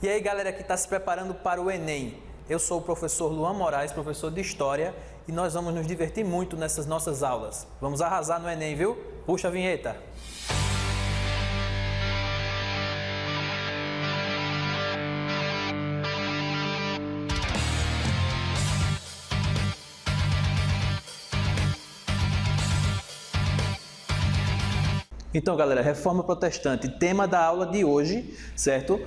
E aí, galera que está se preparando para o Enem, eu sou o professor Luan Moraes, professor de História, e nós vamos nos divertir muito nessas nossas aulas. Vamos arrasar no Enem, viu? Puxa a vinheta! Então, galera, Reforma Protestante, tema da aula de hoje, certo?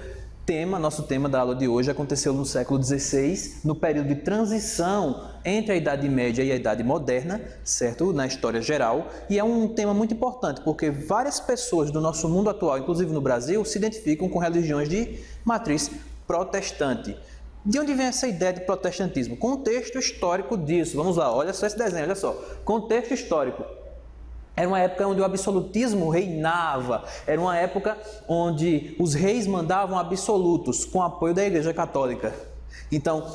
Nosso tema da aula de hoje aconteceu no século XVI, no período de transição entre a Idade Média e a Idade Moderna, certo? Na história geral, e é um tema muito importante, porque várias pessoas do nosso mundo atual, inclusive no Brasil, se identificam com religiões de matriz protestante. De onde vem essa ideia de protestantismo? Contexto histórico disso. Vamos lá, olha só esse desenho, olha só. Contexto histórico. Era uma época onde o absolutismo reinava, era uma época onde os reis mandavam absolutos, com apoio da Igreja Católica. Então,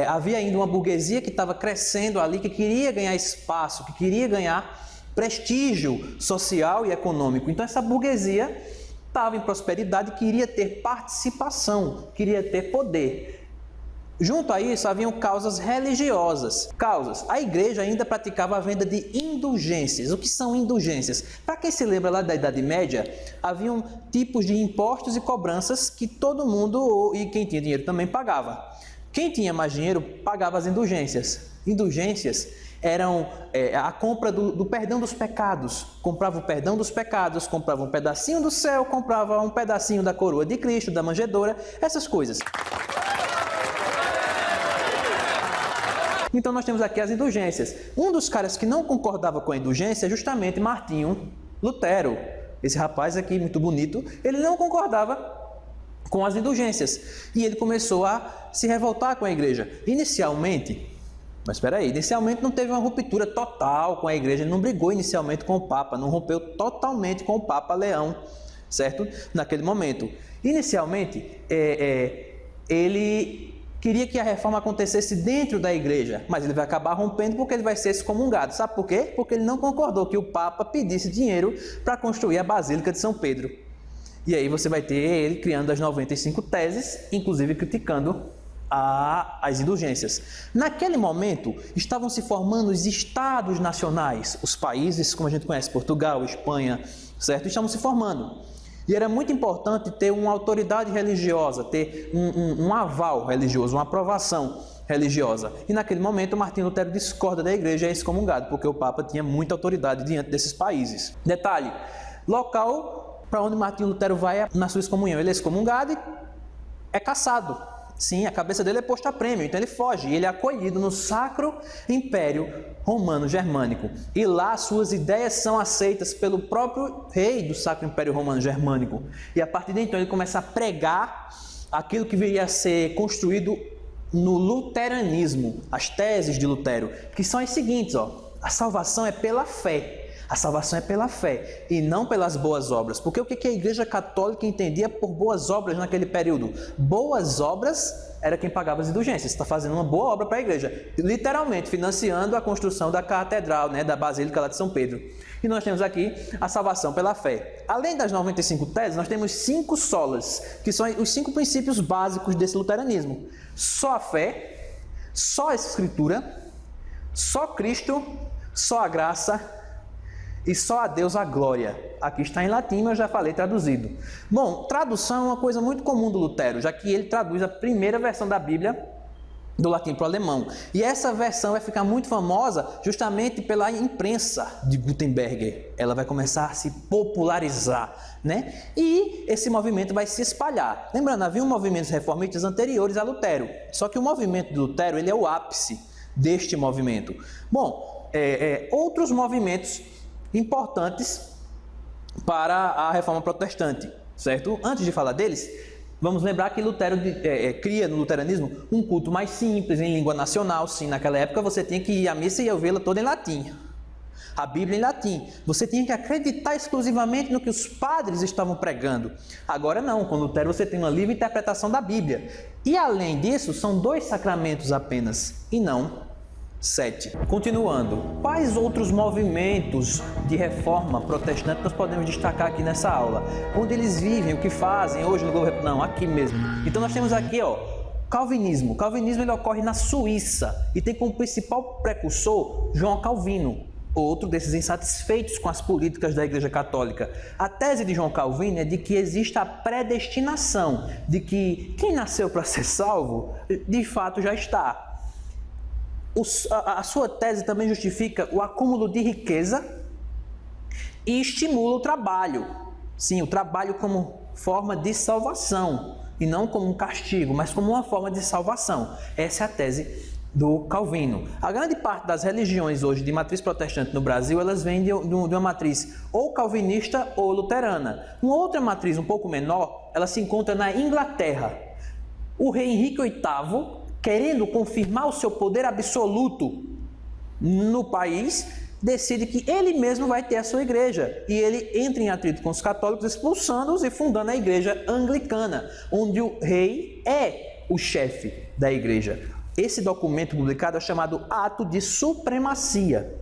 havia ainda uma burguesia que estava crescendo ali, que queria ganhar espaço, que queria ganhar prestígio social e econômico. Então, essa burguesia estava em prosperidade, queria ter participação, queria ter poder. Junto a isso, haviam causas religiosas. A igreja ainda praticava a venda de indulgências. O que são indulgências? Para quem se lembra lá da Idade Média, haviam tipos de impostos e cobranças que todo mundo, e quem tinha dinheiro também, pagava. Quem tinha mais dinheiro pagava as indulgências. Indulgências eram a compra do perdão dos pecados. Comprava o perdão dos pecados, comprava um pedacinho do céu, comprava um pedacinho da coroa de Cristo, da manjedoura, essas coisas. Então nós temos aqui as indulgências. Um dos caras que não concordava com a indulgência é justamente Martinho Lutero. Esse rapaz aqui, muito bonito, ele não concordava com as indulgências. E ele começou a se revoltar com a igreja. Inicialmente não teve uma ruptura total com a igreja. Ele não brigou inicialmente com o Papa, não rompeu totalmente com o Papa Leão, certo? Naquele momento. Inicialmente, ele queria que a reforma acontecesse dentro da igreja, mas ele vai acabar rompendo porque ele vai ser excomungado. Sabe por quê? Porque ele não concordou que o Papa pedisse dinheiro para construir a Basílica de São Pedro. E aí você vai ter ele criando as 95 teses, inclusive criticando as indulgências. Naquele momento, estavam se formando os estados nacionais, os países, como a gente conhece, Portugal, Espanha, certo? Estavam se formando. E era muito importante ter uma autoridade religiosa, ter um aval religioso, uma aprovação religiosa. E naquele momento, Martinho Lutero discorda da igreja e é excomungado, porque o Papa tinha muita autoridade diante desses países. Detalhe, local para onde Martinho Lutero vai na sua excomunhão. Ele é excomungado e é caçado. Sim, a cabeça dele é posta a prêmio, então ele foge. E ele é acolhido no Sacro Império Romano Germânico. E lá suas ideias são aceitas pelo próprio rei do Sacro Império Romano Germânico. E a partir de então ele começa a pregar aquilo que viria a ser construído no luteranismo, as teses de Lutero, que são as seguintes, a salvação é pela fé. A salvação é pela fé e não pelas boas obras. Porque o que a Igreja Católica entendia por boas obras naquele período? Boas obras era quem pagava as indulgências. Você está fazendo uma boa obra para a igreja, literalmente financiando a construção da catedral, da Basílica lá de São Pedro. E nós temos aqui a salvação pela fé. Além das 95 teses, nós temos 5 solas, que são os 5 princípios básicos desse luteranismo. Só a fé, só a Escritura, só Cristo, só a graça e só a Deus a glória. Aqui está em latim, mas eu já falei traduzido. Bom, tradução é uma coisa muito comum do Lutero, já que ele traduz a primeira versão da Bíblia do latim para o alemão. E essa versão vai ficar muito famosa justamente pela imprensa de Gutenberg. Ela vai começar a se popularizar, E esse movimento vai se espalhar. Lembrando, havia movimentos reformistas anteriores a Lutero. Só que o movimento de Lutero, ele é o ápice deste movimento. Bom, outros movimentos importantes para a reforma protestante, certo? Antes de falar deles, vamos lembrar que Lutero cria no luteranismo um culto mais simples, em língua nacional. Sim, naquela época você tinha que ir à missa e ouvi-la toda em latim, a Bíblia em latim. Você tinha que acreditar exclusivamente no que os padres estavam pregando. Agora não, com Lutero você tem uma livre interpretação da Bíblia. E além disso, são 2 sacramentos apenas, e não 7. Continuando, quais outros movimentos de reforma protestante nós podemos destacar aqui nessa aula? Onde eles vivem, o que fazem hoje no governo? Não, aqui mesmo. Então nós temos aqui, Calvinismo. O calvinismo ele ocorre na Suíça e tem como principal precursor João Calvino, outro desses insatisfeitos com as políticas da Igreja Católica. A tese de João Calvino é de que existe a predestinação, de que quem nasceu para ser salvo, de fato já está. A sua tese também justifica o acúmulo de riqueza e estimula o trabalho. Sim, o trabalho como forma de salvação, e não como um castigo, mas como uma forma de salvação. Essa é a tese do Calvino. A grande parte das religiões hoje de matriz protestante no Brasil, elas vêm de uma matriz ou calvinista ou luterana. Uma outra matriz um pouco menor, ela se encontra na Inglaterra. O rei Henrique VIII, querendo confirmar o seu poder absoluto no país, decide que ele mesmo vai ter a sua igreja. E ele entra em atrito com os católicos, expulsando-os e fundando a igreja anglicana, onde o rei é o chefe da igreja. Esse documento publicado é chamado Ato de Supremacia.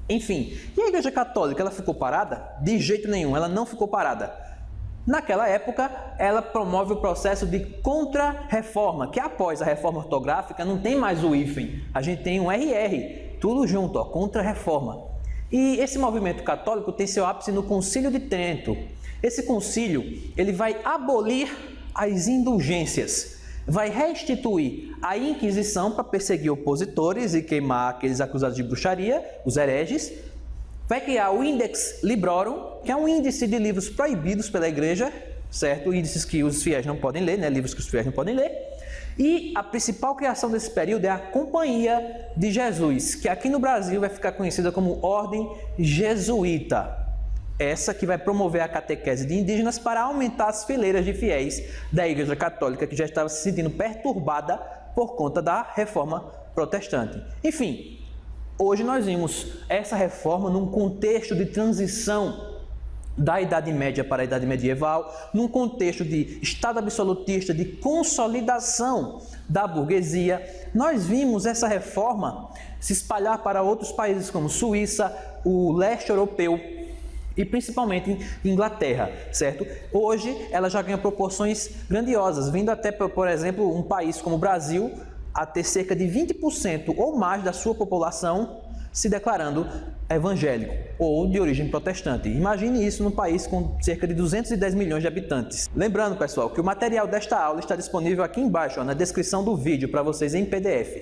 Enfim, e a igreja católica, ela ficou parada? De jeito nenhum, ela não ficou parada. Naquela época, ela promove o processo de contra-reforma, que após a reforma ortográfica não tem mais o hífen, a gente tem um RR, tudo junto, contra-reforma. E esse movimento católico tem seu ápice no Concílio de Trento. Esse concílio, ele vai abolir as indulgências, vai restituir a Inquisição para perseguir opositores e queimar aqueles acusados de bruxaria, os hereges, vai criar o Index Librorum, que é um índice de livros proibidos pela igreja, certo? Índices que os fiéis não podem ler, né? Livros que os fiéis não podem ler. E a principal criação desse período é a Companhia de Jesus, que aqui no Brasil vai ficar conhecida como Ordem Jesuíta. Essa que vai promover a catequese de indígenas para aumentar as fileiras de fiéis da Igreja Católica, que já estava se sentindo perturbada por conta da reforma protestante. Enfim, hoje nós vimos essa reforma num contexto de transição da Idade Média para a Idade Medieval, num contexto de Estado absolutista, de consolidação da burguesia. Nós vimos essa reforma se espalhar para outros países como Suíça, o leste europeu e principalmente Inglaterra, certo? Hoje ela já ganha proporções grandiosas, vindo até, por exemplo, um país como o Brasil a ter cerca de 20% ou mais da sua população se declarando evangélico ou de origem protestante. Imagine isso num país com cerca de 210 milhões de habitantes. Lembrando, pessoal, que o material desta aula está disponível aqui embaixo, na descrição do vídeo, para vocês em PDF.